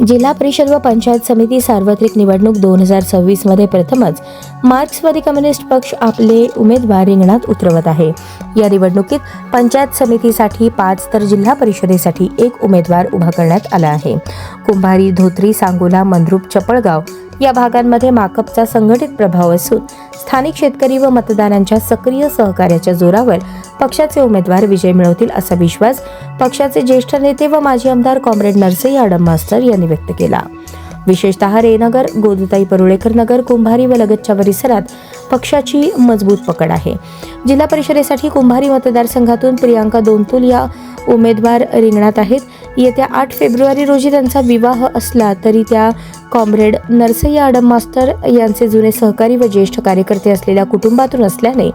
जिल्हा परिषद व पंचायत समिती सार्वत्रिक निवडणूक 2026 मध्ये प्रथमच मार्क्सवादी कम्युनिस्ट पक्ष आपले उमेदवार रिंगणात उतरवत आहे। या निवडणुकीत पंचायत समितीसाठी 5 तर जिल्हा परिषदेसाठी 1 उमेदवार उभा करण्यात आला आहे। कुंभारी, धोत्री, सांगोला, मंद्रुप, चपळगाव या भागांमध्ये माकपचा संघटित प्रभाव असून स्थानिक शेतकरी व मतदारांच्या सक्रिय सहकार्याच्या जोरावर पक्षाचे उमेदवार विजय मिळवतील असा विश्वास पक्षाचे ज्येष्ठ नेते व माजी आमदार कॉम्रेड नरसई आडम मास्टर यांनी व्यक्त केला। विशेषतः रेनगर, गोदताई परुळेकर नगर, कुंभारी व लगतच्या परिसरात पक्षाची मजबूत पकड आहे। जिल्हा परिषदेसाठी कुंभारी मतदारसंघातून प्रियांका दोनतुल या उमेदवार रिंगणात आहेत। येत्या 8 फेब्रुवारी रोजी त्यांचा विवाह असला तरी त्या कॉम्रेड नरसई आडम मास्टर यांचे जुने सहकारी व ज्येष्ठ कार्यकर्ते असलेल्या कुटुंबातून असल्याने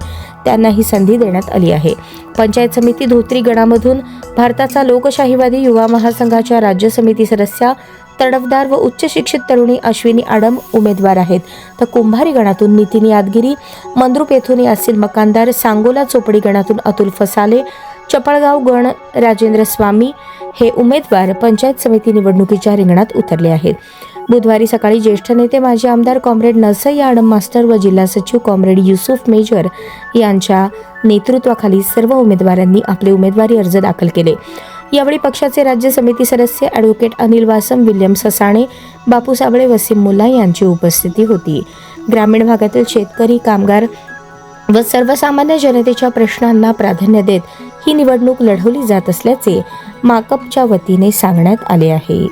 त्यांना ही संधी देण्यात आली आहे। पंचायत समिती धोत्री गणामधून भारताचा लोकशाहीवादी युवा महासंघाच्या राज्य समिती सदस्या तडफदार व उच्च शिक्षित तरुणी अश्विनी आडम उमेदवार आहेत, तर कुंभारी गणातून नितीन यादगिरी, मंद्रुप येथून यासिर मकानदार, सांगोला चोपडी गणातून अतुल फसाले, चपळगाव गण राजेंद्र स्वामी हे उमेदवार पंचायत समिती निवडणुकीच्या रिंगणात उतरले आहेत। बुधवारी सकाळी ज्येष्ठ नेते माजी आमदार कॉम्रेड नरसई आडम मास्टर व जिल्हा सचिव कॉम्रेड युसुफ मेजर यांच्या नेतृत्वाखाली सर्व उमेदवारांनी आपले उमेदवारी अर्ज दाखल केले। यावेळी पक्षाचे राज्य समिती सदस्य ॲडव्होकेट अनिल वासम, विल्यम ससाणे, बापू साबळे, वसीम मुल्ला यांची उपस्थिती होती। ग्रामीण भागातील शेतकरी, कामगार व सर्वसामान्य जनतेच्या प्रश्नांना प्राधान्य देत ही निवडणूक लढवली जात असल्याचे माकपच्या वतीने सांगण्यात आले आहे।